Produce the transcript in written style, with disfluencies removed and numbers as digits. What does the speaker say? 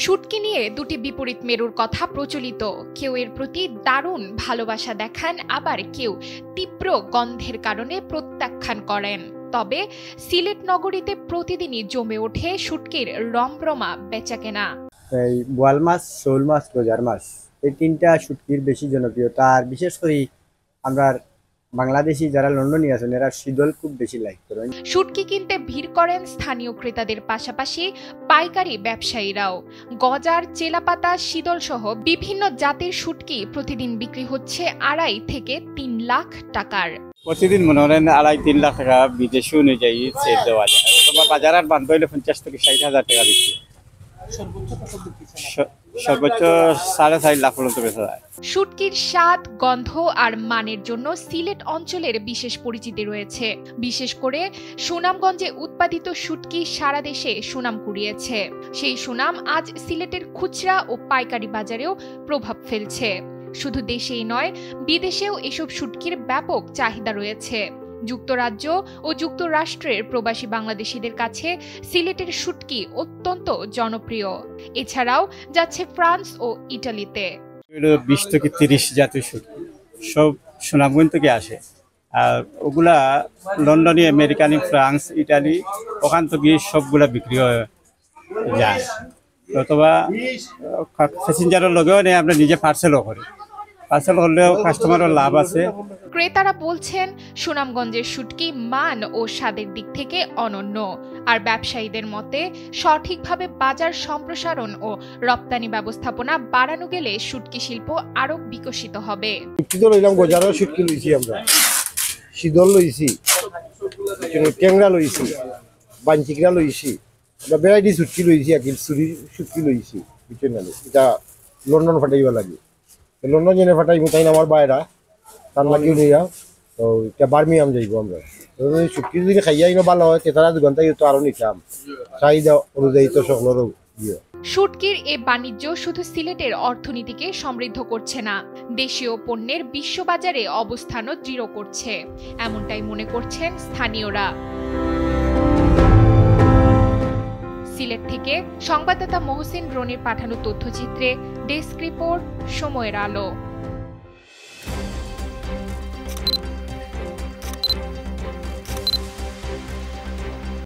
শুটকি নিয়ে দুটি বিপরীত মেরুর কথা প্রচলিত। কেউ এর প্রতি দারুণ ভালোবাসা দেখান, আবার কেউ তীব্র গন্ধের কারণে প্রত্যাখ্যান করেন। তবে সিলেট নগরীতে প্রতিদিনই জমে ওঠে শুটকির রমরমা বেচাকেনা। এই বোয়াল মাছ, শোল মাছ, রোজার মাছ, এই তিনটা শুটকির বেশি জনপ্রিয়তা। আর বিশেষ করে আমরা বাংলাদেশি যারা লন্ডনে আছেন এরা শীতল খুব বেশি লাইক করেন। শুটকি কিনতে ভিড় করেন স্থানীয় ক্রেতাদের পাশাপাশি পাইকারি ব্যবসায়ীরাও। গজার, চেলাপাতা, শীতল সহ বিভিন্ন জাতের শুটকি প্রতিদিন বিক্রি হচ্ছে 2.5 থেকে 3 লাখ টাকার। প্রতিদিন মনে করেন 2.5-3 লাখ টাকা বিদেশে অনুযায়ী সেল দেওয়া যায়, অথবা বাজার বান্ধ হইলে 50 থেকে 60,000 টাকা বিক্রি। সর্বোচ্চ 4.5 লাখ পর্যন্ত বেচা যায়। শুটকির স্বাদ, গন্ধ আর মানের জন্য সিলেট অঞ্চলের বিশেষ পরিচিতি রয়েছে। বিশেষ করে সুনামগঞ্জে উৎপাদিত শুটকি সারা দেশে সুনাম কুড়িয়েছে। সেই সুনাম আজ সিলেটের খুচরা ও পাইকারি বাজারেও প্রভাব ফেলছে। শুধু দেশেই নয়, বিদেশেও এসব শুটকির ব্যাপক চাহিদা রয়েছে। যুক্তরাজ্য ও যুক্তরাষ্ট্রের প্রবাসী বাংলাদেশিদের কাছে সিলেটের শুটকি অত্যন্ত জনপ্রিয়। এছাড়াও যাচ্ছে ফ্রান্স ও ইটালিতে। 20 থেকে 30 জাতীয় শুটকি সব সুনামগঞ্জ থেকে আসে, আর ওগুলা লন্ডনে, আমেরিকানি, ফ্রান্স, ইটালি ওখান থেকে সবগুলা বিক্রি হয়ে যায়, অথবা প্যাসেঞ্জারের লগেও নেই, আমরা নিজে পার্সেলও করি। পার্সেল করলেও কাস্টমারের লাভ আছে। ক্রেতারা বলছেন সুনামগঞ্জের শুটকি মান ও স্বাদের দিক থেকে অনন্য। আর ব্যবসায়ীদের মতে সঠিকভাবে বাজার সম্প্রসারণ ও রপ্তানি ব্যবস্থাপনা বাড়ানো গেলে শুটকি শিল্প আরো বিকশিত হবে। গজারও শুটকি লইছি, আমরা শীতল লইছি, ট্যাংরা লইছি, বাঞ্চিকরা লইছি, আমরা ভ্যারাইটি শুটকি লইছি, চুরি শুটকি লইছি। এটা লন্ডন ফাটাইবা লাগে, লন্ডন জেনে ফাটাইব, তাই আমার বাইরা তার লাগিও নিয়া তো এটা বার্মিয়াম যাইব। আমরা শুটকি যদি খাইয়া ভালো হয় তারা 2 ঘন্টা তো আরো নিতাম, চাহিদা অনুযায়ী তো সকলেরও দিয়ে। শুটকির এ বাণিজ্য শুধু সিলেটের অর্থনীতিকে সমৃদ্ধ করছে না, দেশীয় পণ্যের বিশ্ববাজারে অবস্থানও দৃঢ় করছে, এমনটাই মনে করছেন স্থানীয়রা। সিলেট থেকে সংবাদদাতা মহসিন রনির পাঠানো তথ্যচিত্রে ডেস্ক রিপোর্ট, সময়ের আলো।